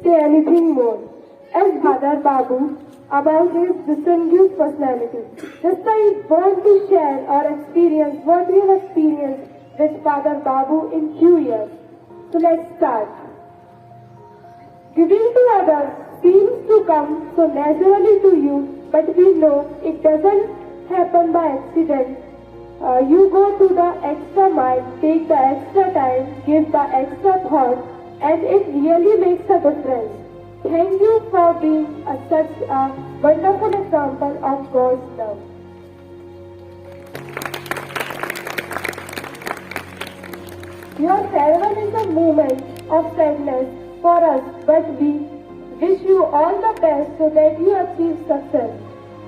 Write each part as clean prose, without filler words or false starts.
say anything more. As Father Babu, about his distinguished personality. Just I want to share our experience, what we have experienced with Father Babu in few years. So let's start. Giving to others seems to come so naturally to you, but we know it doesn't happen by accident. You go to the extra mile, take the extra time, give the extra thought, and it really makes a difference. Thank you for being such a wonderful example of God's love. Your farewell is a moment of sadness for us, but we wish you all the best so that you achieve success.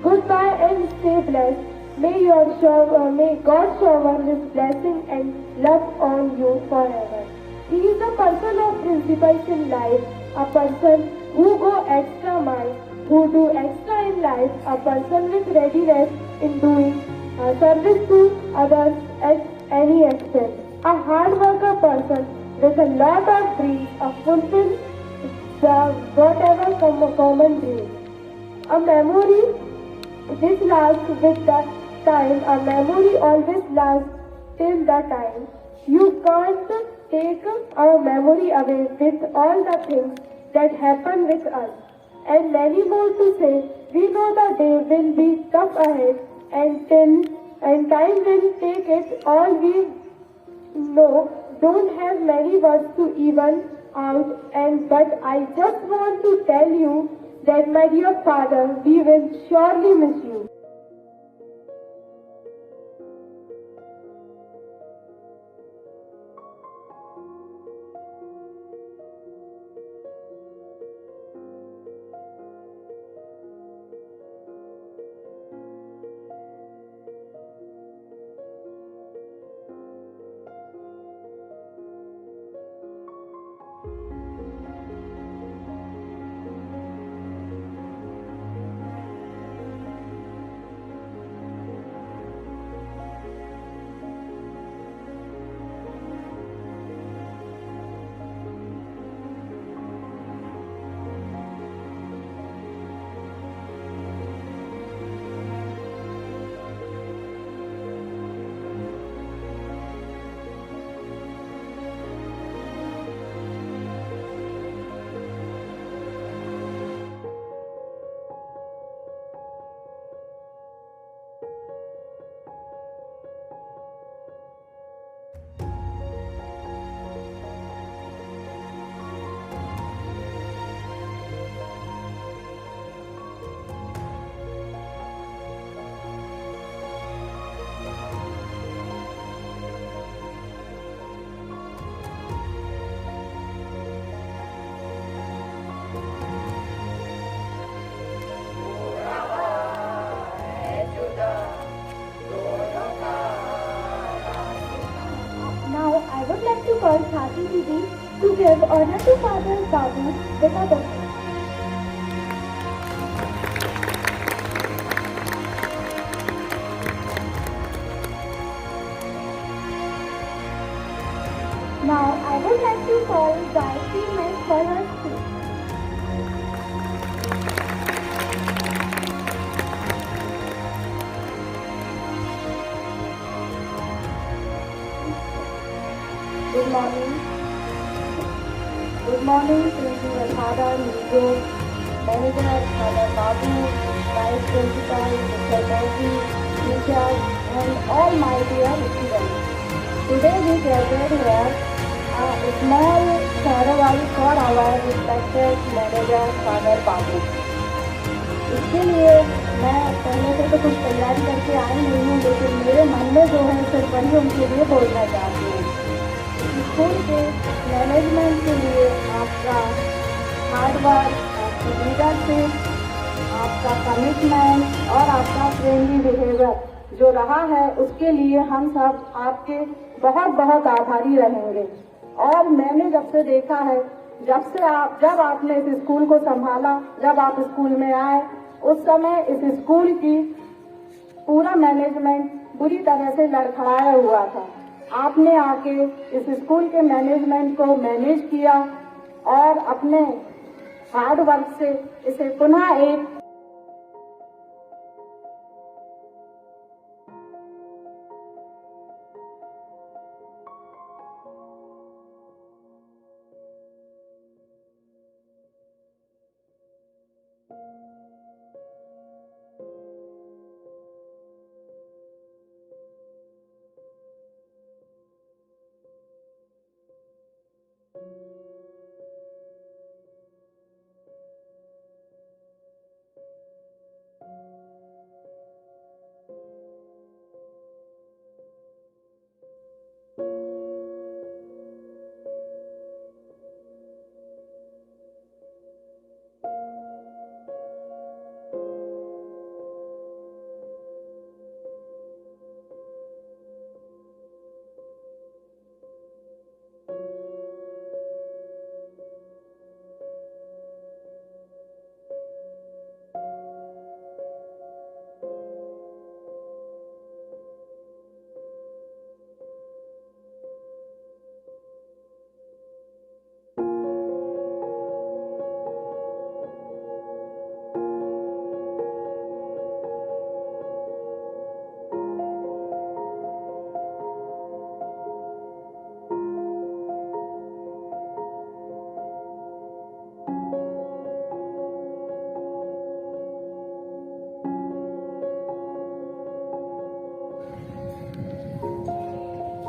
Goodbye and stay blessed. May God shower His blessing and love on you forever. He is a person of principles in life, a person who go extra mile, who do extra in life, a person with readiness in doing service to others at any extent, a hard worker person with a lot of dreams, a fulfill the whatever common dreams, a memory which lasts with the time, a memory always lasts till the time. You can't take our memory away with all the things that happen with us. And many more to say, we know the day will be tough ahead and time will take it all. We know, don't have many words to even out, but I just want to tell you that my dear Father, we will surely miss you. Call Khati Didi to give honor to Father Babu with a bouquet. Now I would like to call Gayatri Mess for her speech. Good morning, Principal Father, Mr. Manager, Father Babu, Vice Principal, Mr. Murthy, teachers, and all my dear students. Today we gathered here a small farewell for our respected Manager, Father Babu. इसके लिए मैं पहले से तो कुछ तैयारी करके आई नहीं हूँ, लेकिन मेरे मन में जो है सिर्फ वही उनके लिए बोलना चाहती हूँ। स्कूल के मैनेजमेंट के लिए आपका हार्डवर्क, आपकी लीडरशिप, आपका कमिटमेंट और आपका फ्रेंडली बिहेवियर जो रहा है, उसके लिए हम सब आपके बहुत बहुत आभारी रहेंगे। और मैंने जब से देखा है, जब आपने इस स्कूल को संभाला, जब आप स्कूल में आए, उस समय इस स्कूल की पूरा मैनेजमेंट बुरी तरह से लड़खड़ाया हुआ था। आपने आके इस स्कूल के मैनेजमेंट को मैनेज किया और अपने हार्ड वर्क से इसे पुनः एक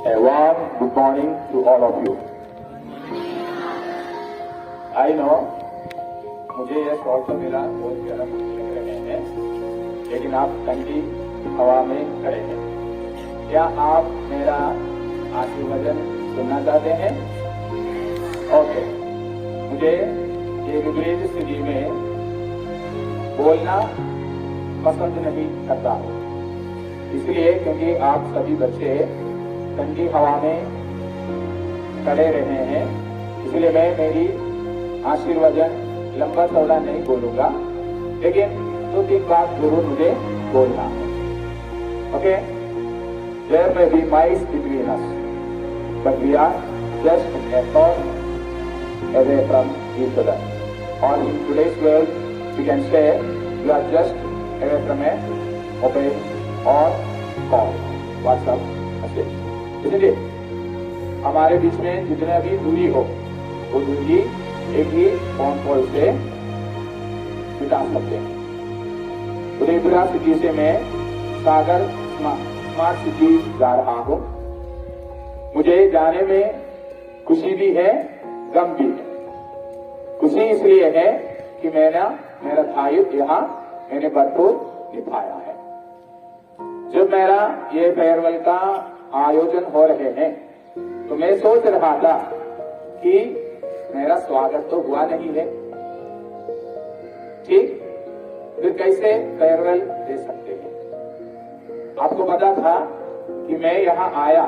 A warm good morning to all of you. I know मुझे ये शॉट तो मेरा बहुत गर्म लग रहे हैं, लेकिन आप ठंडी हवा में खड़े हैं। क्या आप मेरा आशीर्वचन सुनना चाहते हैं? ओके। मुझे ये विपरीत स्थिति में बोलना पसंद नहीं करता हूँ, इसलिए क्योंकि आप सभी बच्चे ठंडी हवा में खड़े रहे हैं, इसलिए मैं मेरी आशीर्वचन लंबा चौड़ा नहीं बोलूंगा, लेकिन 2-3 बात जरूर मुझे बोलना है। Okay? There may be miles between us, but we are just a thought away from each other. Or in today's world, we can say we are just away from a mobile or call, WhatsApp message. इसलिए हमारे बीच में जितना भी दूरी हो, वो दूरी एक ही फोन कॉल से मिटा सकते हैं। उदयपुरा सिटी से मैं सागर स्मार्ट सिटी जा रहा हूँ। मुझे जाने में खुशी भी है, गम भी है। खुशी इसलिए है कि मेरा दायित्व यहाँ मैंने भरपूर निभाया है। जब मेरा ये फेयरवेल का आयोजन हो रहे हैं, तो मैं सोच रहा था कि मेरा स्वागत तो हुआ नहीं है, ठीक, फिर कैसे फेयरवेल दे सकते हैं। आपको पता था कि मैं यहाँ आया,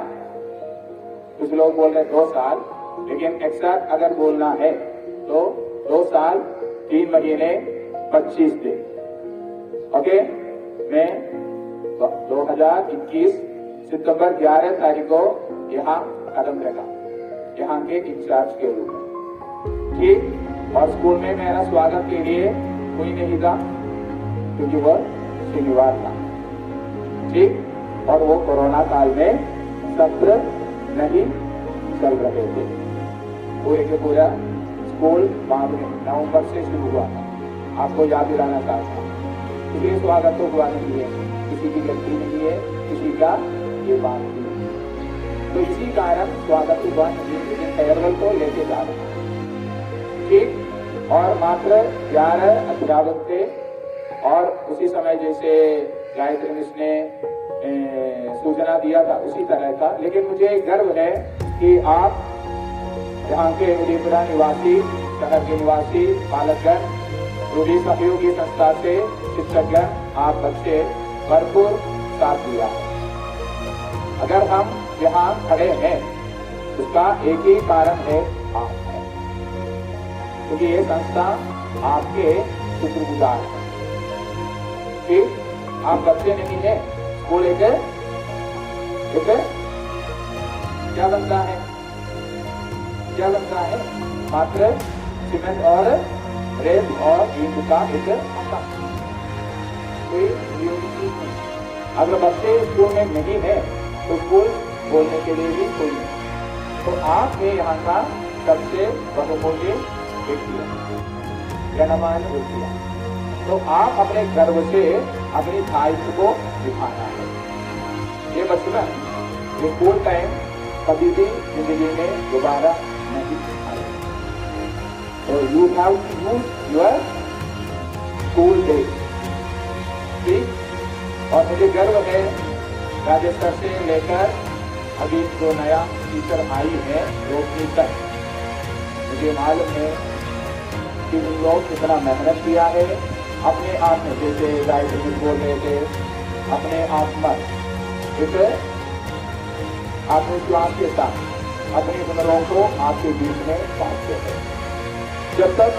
कुछ लोग बोल रहे 2 साल, लेकिन एक्सैक्ट अगर बोलना है तो 2 साल 3 महीने 25 दिन। ओके, मैं 2021 सितंबर 11 तारीख को यहाँ कदम रखा, यहाँ के इंचार्ज के रूप में, ठीक। और स्कूल में मेरा स्वागत के लिए कोई नहीं था, क्योंकि वह शनिवार था, ठीक। और वो कोरोना काल में सत्र नहीं चल रहे थे, पूरे के पूरा स्कूल बाद में नवंबर से शुरू हुआ था। आपको याद दिलाना चाहता हूँ, इसलिए स्वागत तो हुआ नहीं है, किसी की गलती नहीं है, किसी का ये बात नहीं, तो इसी कारण स्वागत हुआ नहीं, लेकिन फेयरवेल को लेके जा रहे हैं, ठीक। और मात्र 11 अध्यापक थे, और उसी समय जैसे गायत्री मिस ने सूचना दिया था उसी तरह था। लेकिन मुझे गर्व है कि आप यहाँ के उदयपुरा निवासी, शहर के निवासी बालकगण, रूबी सहयोगी संस्था से शिक्षकगण, आप बच्चे भरपूर साथ दिया है। अगर हम यहाँ खड़े हैं, उसका एक ही कारण है, आप हैं, क्योंकि ये संस्था आपके शुक्रगुजार है, ठीक। आप बच्चे नहीं है, स्कूल एक क्या बनता है, क्या बनता है, मात्र सीमेंट और ब्रेथ और नींद का एक मौका, कोई यूनिटी नहीं। अगर बच्चे स्कूल में नहीं है तो स्कूल बोलने के लिए भी कोई नहीं। तो आप में यहाँ का सबसे बहुमूल्य व्यक्ति है, जनमान व्यक्ति है। तो आप अपने गर्व से अपनी दायित्व को दिखाना है। ये बचपन, ये स्कूल टाइम कभी भी जिंदगी में दोबारा नहीं आएगा। तो you have to use your school day. ठीक। और मुझे गर्व है राजस्थान से लेकर अभी जो नया टीचर आई है रोशनी तक, मुझे मालूम है कि उन लोग कितना मेहनत किया है अपने आप में, जैसे गायत्री बोल रहे थे, अपने आप में एक आत्मविश्वास के साथ अपने हुनरों को आपके बीच में बांटते हैं। जब तक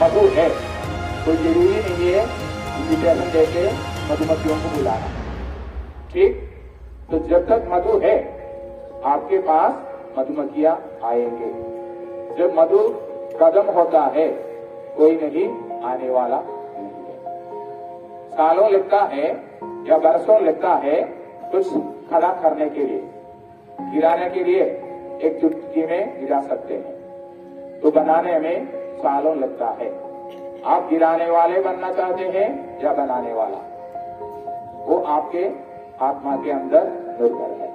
मधु है कोई जरूरी नहीं है इन्विटेशन देके मधुमक्खियों को बुलाना। ठीक। तो जब तक मधु है आपके पास मधुमक्खियां आएंगे। जब मधु कदम होता है कोई नहीं आने वाला नहीं है। सालों लगता है या बरसों लगता है कुछ खड़ा करने के लिए, गिराने के लिए एक चुटकी में गिरा सकते हैं, तो बनाने में सालों लगता है। आप गिराने वाले बनना चाहते हैं या बनाने वाला, वो आपके आत्मा के अंदर निर्भर है।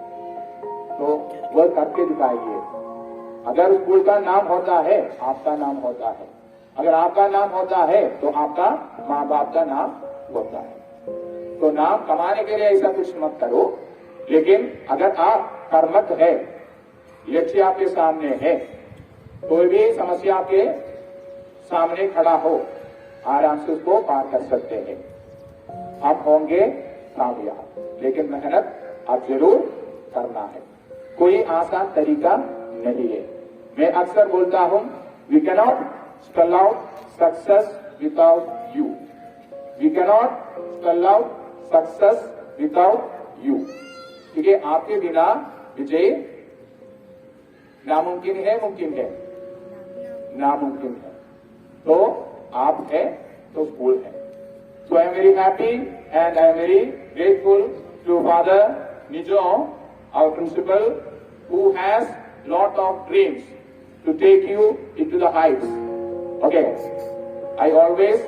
तो वह करके दिखाइए। अगर स्कूल का नाम होता है आपका नाम होता है, अगर आपका नाम होता है तो आपका माँ बाप का नाम होता है। तो नाम कमाने के लिए ऐसा कुछ मत करो, लेकिन अगर आप कर्मठ है, लक्ष्य आपके सामने है, कोई भी समस्या आपके सामने खड़ा हो, आराम से उसको पार कर सकते हैं। आप होंगे कामयाब, लेकिन मेहनत आप जरूर करना है। कोई आसान तरीका नहीं है। मैं अक्सर बोलता हूं, we cannot spell out success without you, we cannot spell out success without you. क्योंकि आपके बिना विजय नामुमकिन है, मुमकिन है, नामुमकिन है। तो आप है तो स्कूल है। So I am very happy and I am very grateful to Father Nijom, our principal, who has lot of dreams to take you into the heights. Okay, I always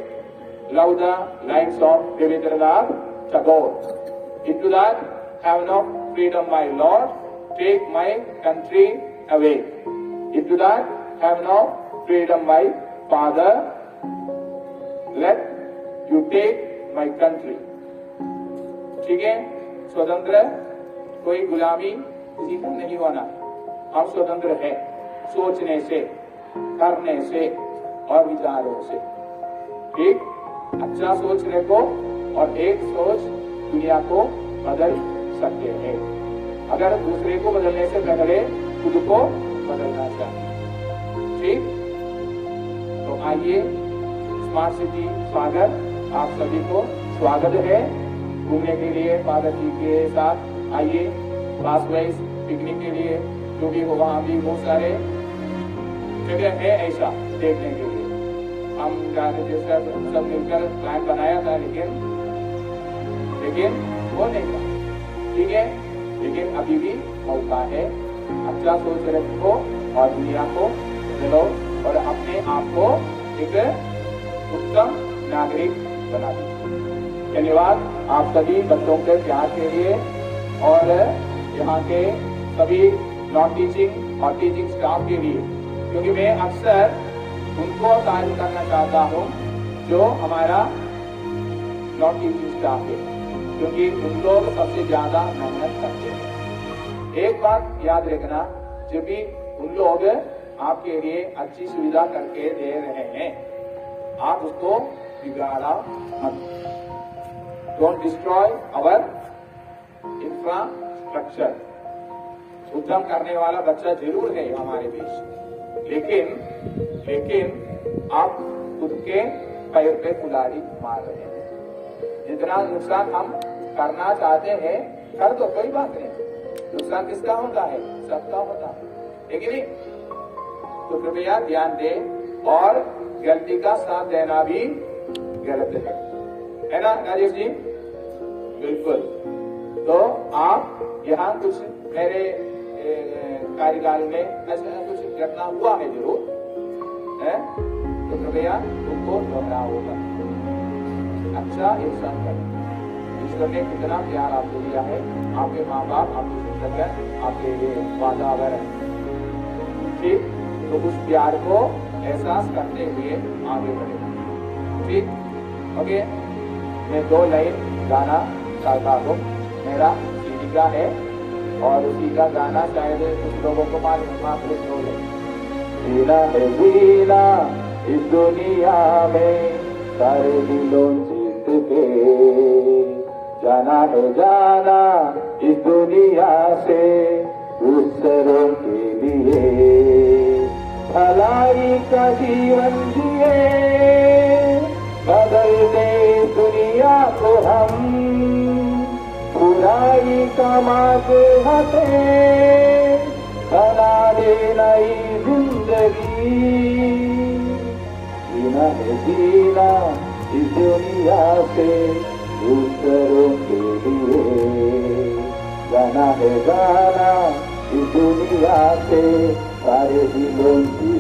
love the lines of Rabindranath Tagore. Into that heaven of freedom, my Lord, take my country away. Into that heaven of freedom, my Father, let you take my country. ठीक है। स्वतंत्र कोई गुलामी किसी को नहीं होना। हम स्वतंत्र है सोचने से, करने से और विचारों से। ठीक। अच्छा सोचने को और एक सोच दुनिया को बदल सकते हैं। अगर दूसरे को बदलने से पहले खुद को बदलना चाहिए। ठीक। तो आइए स्मार्ट सिटी स्वागत, आप सभी को स्वागत है घूमने के लिए फादर जी के साथ। आइए क्लास वाइज पिकनिक के लिए, जो भी हो वहाँ भी बहुत सारे जगह है ऐसा देखने के लिए। हम जाने जैसा सब मिलकर प्लान बनाया था, लेकिन वो नहीं था। ठीक है, लेकिन अभी भी मौका है। अच्छा सोच रखो और दुनिया को बदलो और अपने आप को एक उत्तम नागरिक बना दीजिए। धन्यवाद आप सभी बच्चों के प्यार के लिए और यहाँ के सभी नॉन टीचिंग और टीचिंग स्टाफ के लिए, क्योंकि मैं अक्सर उनको तारीफ करना चाहता हूँ जो हमारा नॉन टीचिंग स्टाफ है, क्योंकि उन लोग सबसे ज्यादा मेहनत करते हैं। एक बात याद रखना, जब भी उन लोग आपके लिए अच्छी सुविधा करके दे रहे हैं, आप उसको बिगाड़ा मत। Don't destroy our infrastructure. उत्तम करने वाला बच्चा जरूर है हमारे देश, लेकिन आप खुद के पैर पे कुल्हाड़ी मार रहे हैं। जितना नुकसान हम करना चाहते हैं कर दो, कोई बात नहीं। नुकसान किसका होता है? सबका होता है, लेकिन तो कृपया ध्यान दें और गलती का साथ देना भी गलत है ना राजेश जी? बिल्कुल। तो आप यहाँ कुछ मेरे कार्यकाल में ऐसा कुछ घटना हुआ है जरूर है, तो कृपया उनको दोहरा होगा। अच्छा इंसान करें। ईश्वर ने कितना प्यार आपको दिया है, आपके माँ बाप, आपके शिक्षक, आपके वातावरण, ठीक? तो उस प्यार को एहसास करते हुए आगे बढ़े, ठीक? ओके, मैं 2 लाइन गाना चाहता हूँ। मेरा सीडी का है और उसी का गाना शायद कुछ लोगों को मालूम, कुछ 2 लाइन। जीना है जीना इस दुनिया में सारे दिलों जीत के, जाना है जाना इस दुनिया से दूसरों के लिए, भलाई का जीवन जिए, बदल दे दुनिया को हम, बुराई कमाते हटे, बना दे नई जिंदगी। जीना है जीना इस दुनिया से दूसरों के लिए, गाना है गाना इस दुनिया से सारे दिलों की